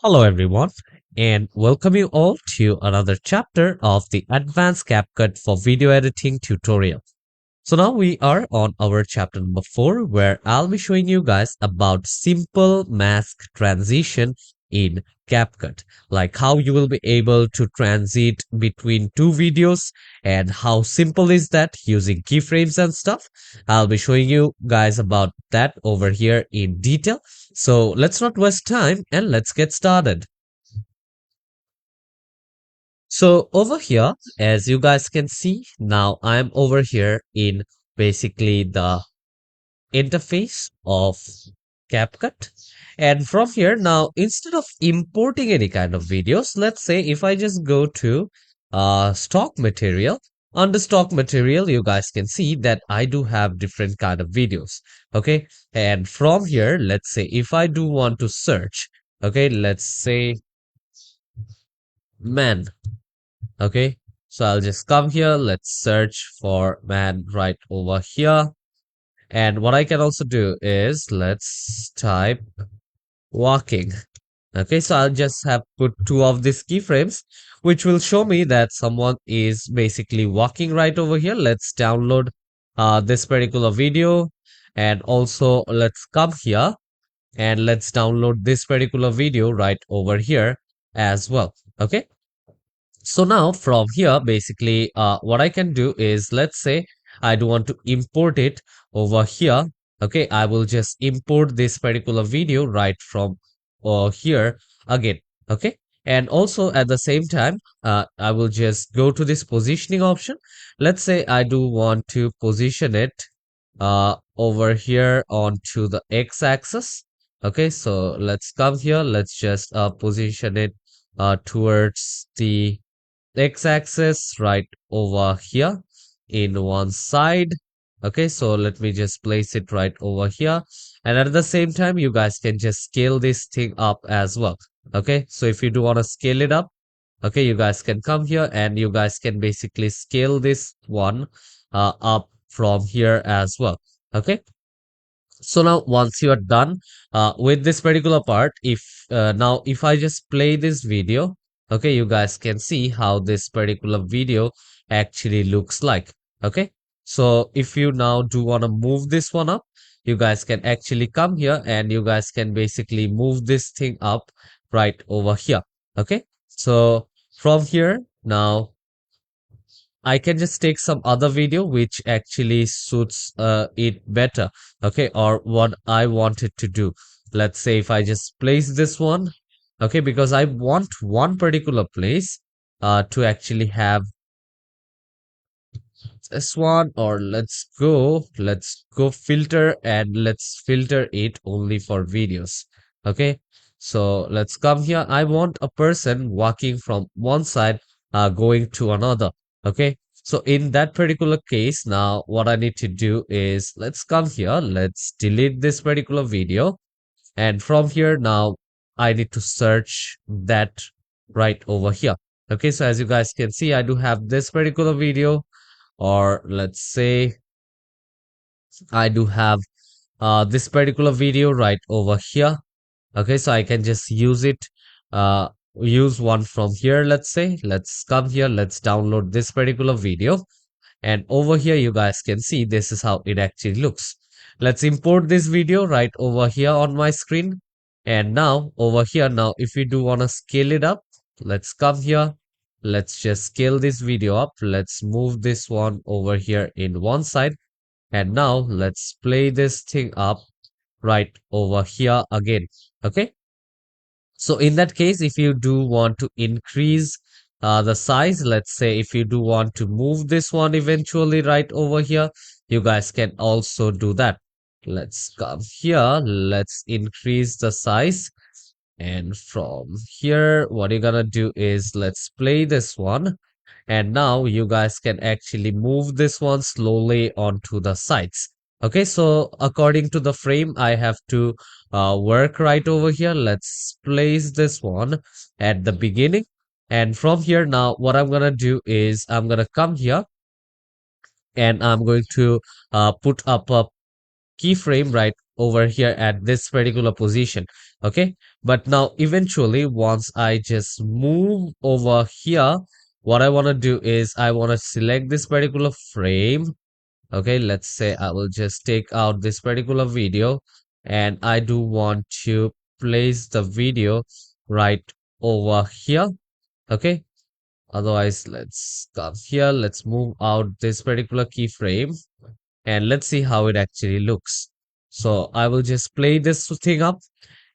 Hello everyone, and welcome you all to another chapter of the Advanced CapCut for Video Editing tutorial. So now we are on our chapter number 4, where I'll be showing you guys about simple mask transition in CapCut, like how you will be able to transit between two videos and how simple is that using keyframes and stuff. I'll be showing you guys about that over here in detail. So let's not waste time and let's get started. So over here, as you guys can see, now I'm over here in basically the interface of CapCut. And from here, now instead of importing any kind of videos, let's say if I just go to stock material, under stock material, you guys can see that I do have different kind of videos. Okay. And from here, let's say if I do want to search, okay, let's say man. Okay, so I'll just come here. Let's search for man right over here. And what I can also do is let's type walking. Okay, so I'll just have put two of these keyframes, which will show me that someone is basically walking right over here. Let's download this particular video. And also let's come here and let's download this particular video right over here as well. Okay. So now from here, basically, what I can do is, let's say I do want to import it over here. Okay, I will just import this particular video right from here again. Okay, and also at the same time, I will just go to this positioning option. Let's say I do want to position it over here onto the x-axis. Okay, so let's come here. Let's just position it towards the x-axis right over here in one side. Okay, so let me just place it right over here, and at the same time you guys can just scale this thing up as well. Okay, so if you do want to scale it up, okay, you guys can come here and you guys can basically scale this one up from here as well. Okay, so now once you are done with this particular part, if now if I just play this video, okay, you guys can see how this particular video actually looks like. Okay, so if you now do want to move this one up, you guys can actually come here and you guys can basically move this thing up right over here. Okay, so from here now I can just take some other video which actually suits it better. Okay, or what I wanted to do. Let's say if I just place this one, okay, because I want one particular place to actually have this one, or let's go filter and let's filter it only for videos. Okay, so let's come here. I want a person walking from one side going to another. Okay, so in that particular case, now what I need to do is let's come here, let's delete this particular video, and from here now I need to search that right over here. Okay, so as you guys can see, I do have this particular video, or let's say I do have this particular video right over here. Okay, so I can just use it, use one from here. Let's say let's come here, let's download this particular video, and over here you guys can see this is how it actually looks. Let's import this video right over here on my screen. And now over here, now if we do want to scale it up, let's come here, let's just scale this video up, let's move this one over here in one side, and now let's play this thing up right over here again. Okay, so in that case, if you do want to increase the size, let's say if you do want to move this one eventually right over here, you guys can also do that. Let's come here, let's increase the size. And from here, what you're gonna do is let's play this one. And now you guys can actually move this one slowly onto the sides. Okay, so according to the frame, I have to work right over here. Let's place this one at the beginning. And from here now, what I'm gonna do is I'm gonna come here and I'm going to put up a keyframe right over here at this particular position. Okay, But now eventually once I just move over here, what I want to do is I want to select this particular frame. Okay, let's say I will just take out this particular video and I do want to place the video right over here. Okay, otherwise let's come here, let's move out this particular keyframe and let's see how it actually looks. So I will just play this thing up,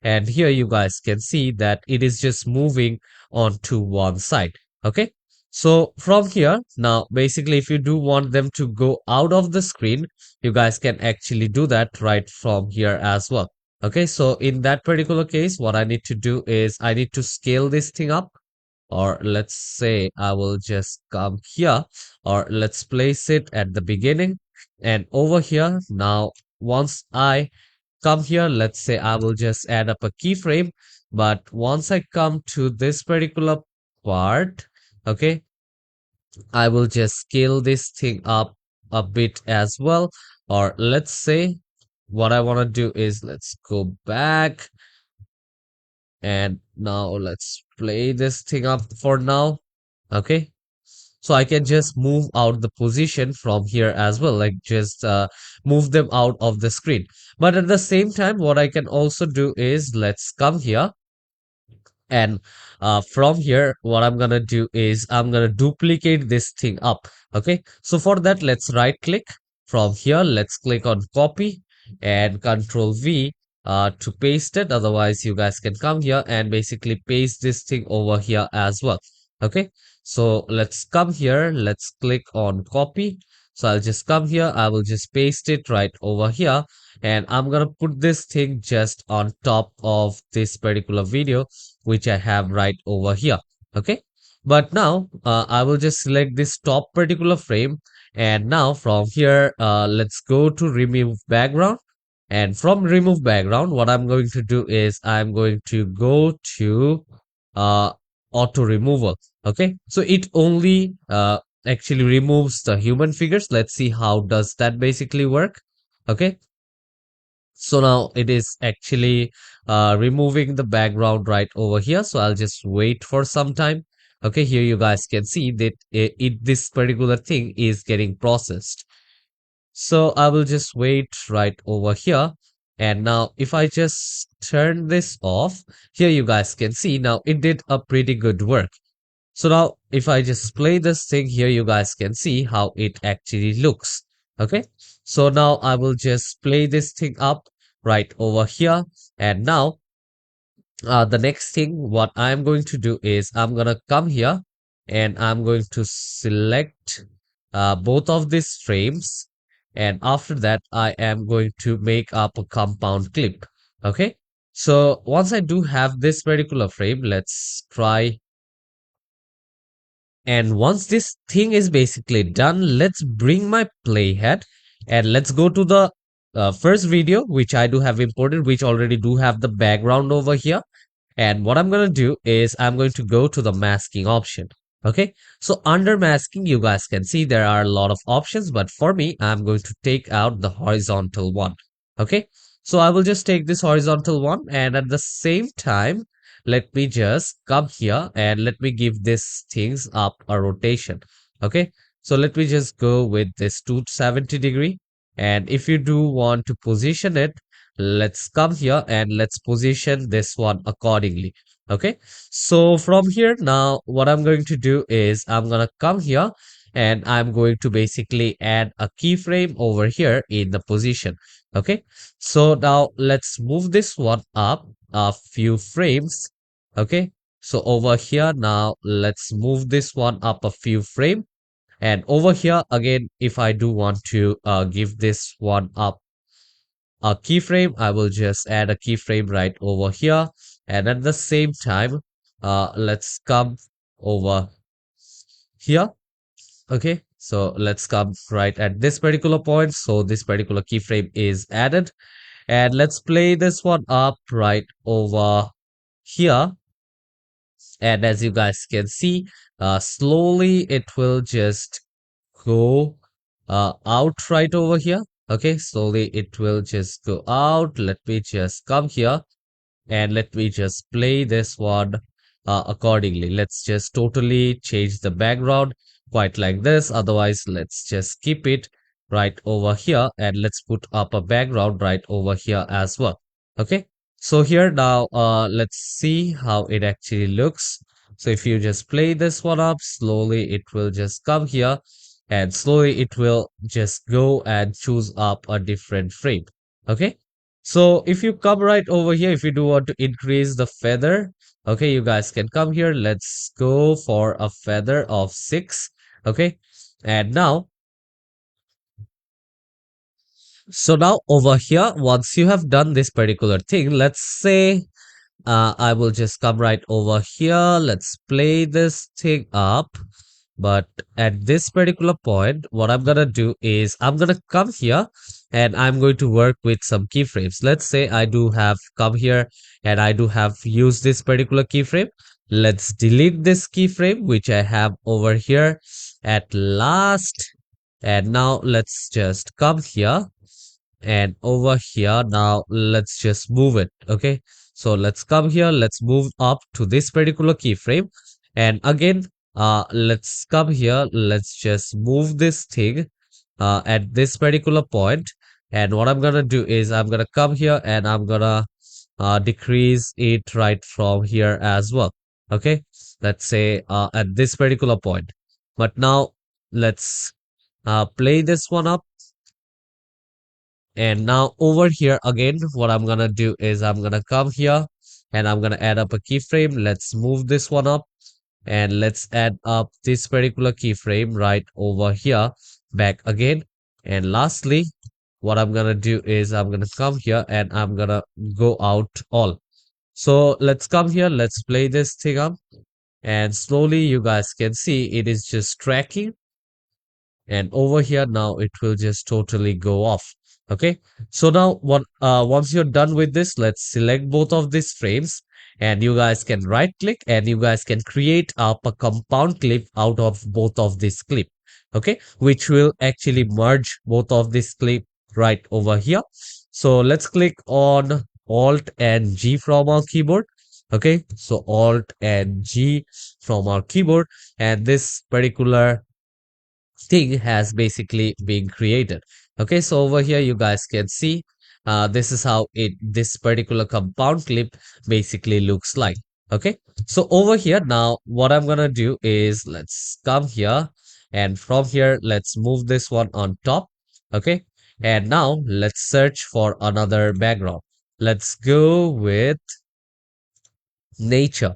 and here you guys can see that it is just moving onto one side. Okay, so from here now basically if you do want them to go out of the screen, you guys can actually do that right from here as well. Okay, so in that particular case what I need to do is I need to scale this thing up, or let's say I will just come here, or let's place it at the beginning and over here. Now once I come here, let's say I will just add up a keyframe, but once I come to this particular part, okay, I will just scale this thing up a bit as well. Or let's say what I want to do is let's go back, and now let's play this thing up for now. Okay, so I can just move out the position from here as well, like just move them out of the screen. But at the same time what I can also do is let's come here, and from here what I'm gonna do is I'm gonna duplicate this thing up. Okay, so for that let's right click from here, let's click on copy and control V to paste it. Otherwise you guys can come here and basically paste this thing over here as well. Okay, so let's come here, let's click on copy. So I'll just come here, I will just paste it right over here, and I'm gonna put this thing just on top of this particular video which I have right over here. Okay, but now I will just select this top particular frame, and now from here let's go to remove background, and from remove background what I'm going to do is I'm going to go to uh, auto removal. Okay, so it only actually removes the human figures. Let's see how does that basically work. Okay, so now it is actually removing the background right over here. So I'll just wait for some time. Okay, here you guys can see that this particular thing is getting processed. So I will just wait right over here. And now if I just turn this off, here you guys can see now it did a pretty good work. So now if I just play this thing here, you guys can see how it actually looks. Okay, so now I will just play this thing up right over here. And now the next thing what I'm going to do is I'm gonna come here and I'm going to select both of these frames, and after that I am going to make up a compound clip. Okay, so once I do have this particular frame, let's try. And once this thing is basically done, let's bring my playhead and let's go to the first video, which I do have imported, which already do have the background over here. And what I'm going to do is I'm going to go to the masking option. Okay, so under masking, you guys can see there are a lot of options, but for me, I'm going to take out the horizontal one. Okay, so I will just take this horizontal one, and at the same time, let me just come here and let me give this things up a rotation. Okay, so let me just go with this 270-degree, and if you do want to position it, let's come here and let's position this one accordingly. Okay, so from here now what I'm going to do is I'm gonna come here and I'm going to basically add a keyframe over here in the position. Okay, so now let's move this one up a few frames. Okay, so over here now let's move this one up a few frame, and over here again if I do want to give this one up a keyframe, I will just add a keyframe right over here. And at the same time let's come over here. Okay, so let's come right at this particular point, so this particular keyframe is added, and let's play this one up right over here. And as you guys can see, slowly it will just go out right over here. Okay, slowly it will just go out. Let me just come here and let me just play this one accordingly. Let's just totally change the background quite like this. Otherwise, let's just keep it right over here and let's put up a background right over here as well. Okay. So here now, let's see how it actually looks. So if you just play this one up slowly, it will just come here and slowly it will just go and choose up a different frame. Okay. So if you come right over here, if you do want to increase the feather, okay, you guys can come here. Let's go for a feather of 6. Okay. And now, so now over here, once you have done this particular thing, let's say I will just come right over here. Let's play this thing up. But at this particular point, what I'm gonna do is I'm gonna come here and I'm going to work with some keyframes. Let's say I do have come here and I do have used this particular keyframe. Let's delete this keyframe, which I have over here at last. And now let's just come here and over here now let's just move it. Okay, so let's come here, let's move up to this particular keyframe, and again let's come here, let's just move this thing at this particular point. And what I'm gonna do is I'm gonna come here and I'm gonna decrease it right from here as well. Okay, let's say at this particular point. But now let's play this one up. And now over here again, what I'm gonna do is I'm gonna come here and I'm gonna add up a keyframe. Let's move this one up and let's add up this particular keyframe right over here back again. And lastly, what I'm gonna do is I'm gonna come here and I'm gonna go out all. So let's come here, let's play this thing up, and slowly you guys can see it is just tracking, and over here now it will just totally go off. Okay, so now what once you're done with this, let's select both of these frames and you guys can right click and you guys can create up a compound clip out of both of this clip. Okay, which will actually merge both of this clip right over here. So let's click on alt and G from our keyboard. Okay, so alt and G from our keyboard, and this particular thing has basically been created. Okay, so over here you guys can see this is how this particular compound clip basically looks like. Okay, so over here now what I'm gonna do is let's come here and from here let's move this one on top. Okay, and now let's search for another background. Let's go with nature.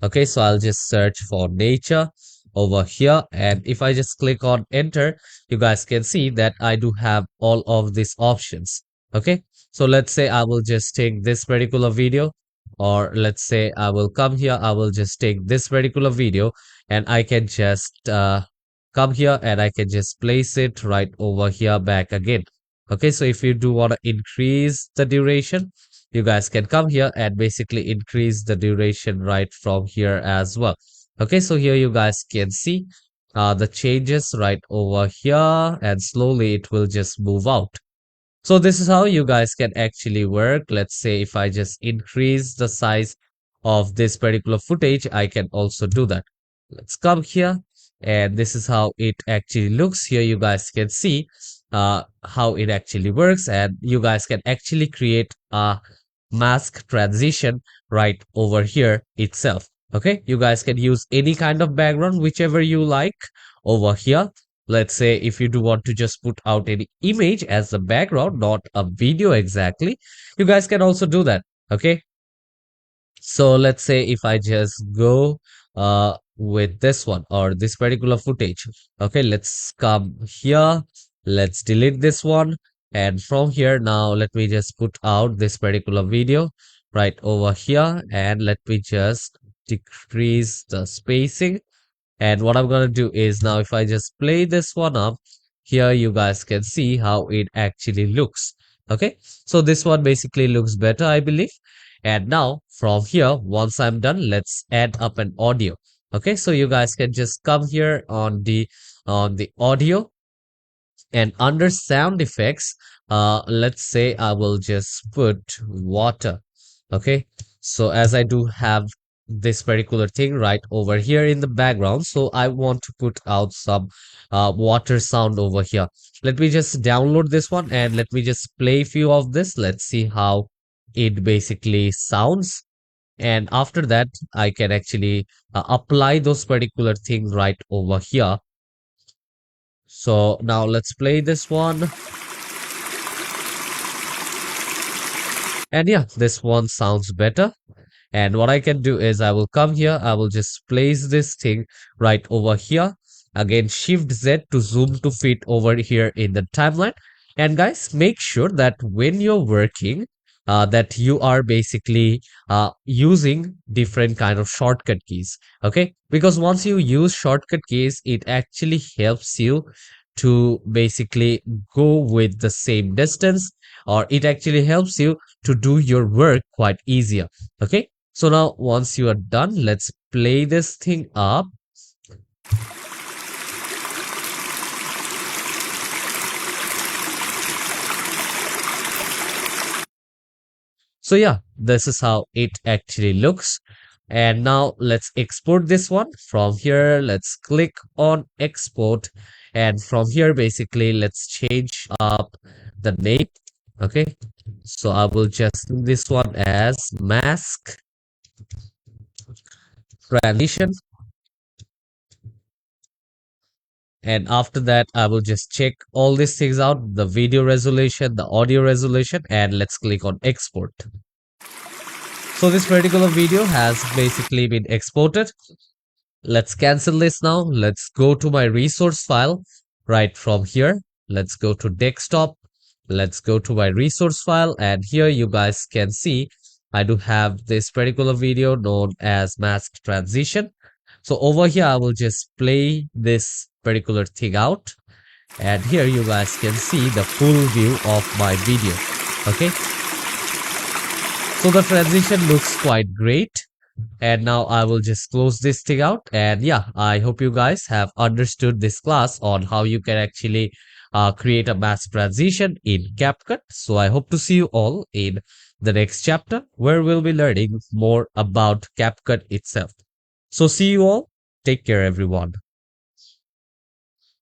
Okay, so I'll just search for nature over here, and if I just click on enter, you guys can see that I do have all of these options. Okay, so let's say I will just take this particular video, or let's say I will come here, I will just take this particular video and I can just come here and I can just place it right over here back again. Okay, so if you do want to increase the duration, you guys can come here and basically increase the duration right from here as well. Okay, so here you guys can see the changes right over here, and slowly it will just move out. So this is how you guys can actually work. Let's say if I just increase the size of this particular footage, I can also do that. Let's come here, and this is how it actually looks. Here you guys can see how it actually works, and you guys can actually create a mask transition right over here itself. Okay, you guys can use any kind of background whichever you like over here. Let's say if you do want to just put out any image as a background, not a video exactly, you guys can also do that. Okay, so let's say if I just go with this one or this particular footage. Okay, let's come here, let's delete this one, and from here now let me just put out this particular video right over here, and let me just decrease the spacing. And what I'm gonna do is now if I just play this one up, here you guys can see how it actually looks. Okay, so this one basically looks better, I believe. And now from here, once I'm done, let's add up an audio. Okay, so you guys can just come here on the audio, and under sound effects, let's say I will just put water. Okay, So as I do have this particular thing right over here in the background, so I want to put out some water sound over here. Let me just download this one and let me just play a few of this. Let's see how it basically sounds. And after that, I can actually apply those particular things right over here. So now let's play this one. And yeah, this one sounds better. And what I can do is I will come here, I will just place this thing right over here. Again, Shift Z to zoom to fit over here in the timeline. And guys, make sure that when you're working, that you are basically using different kind of shortcut keys. Okay, because once you use shortcut keys, it actually helps you to basically go with the same distance, or it actually helps you to do your work quite easier. Okay, so now once you are done, let's play this thing up. So yeah, this is how it actually looks. And now let's export this one. From here, let's click on export. And from here, basically, let's change up the name. Okay, so I will just do this one as mask transition. And after that, I will just check all these things out, the video resolution, the audio resolution, and let's click on export. So this particular video has basically been exported. Let's cancel this now. Let's go to my resource file right from here. Let's go to desktop. Let's go to my resource file, and here you guys can see I do have this particular video known as mask transition. So over here, I will just play this particular thing out. And here you guys can see the full view of my video. Okay. So the transition looks quite great. And now I will just close this thing out. And yeah, I hope you guys have understood this class on how you can actually create a mask transition in CapCut. So I hope to see you all in the next chapter where we'll be learning more about CapCut itself. So see you all. Take care, everyone.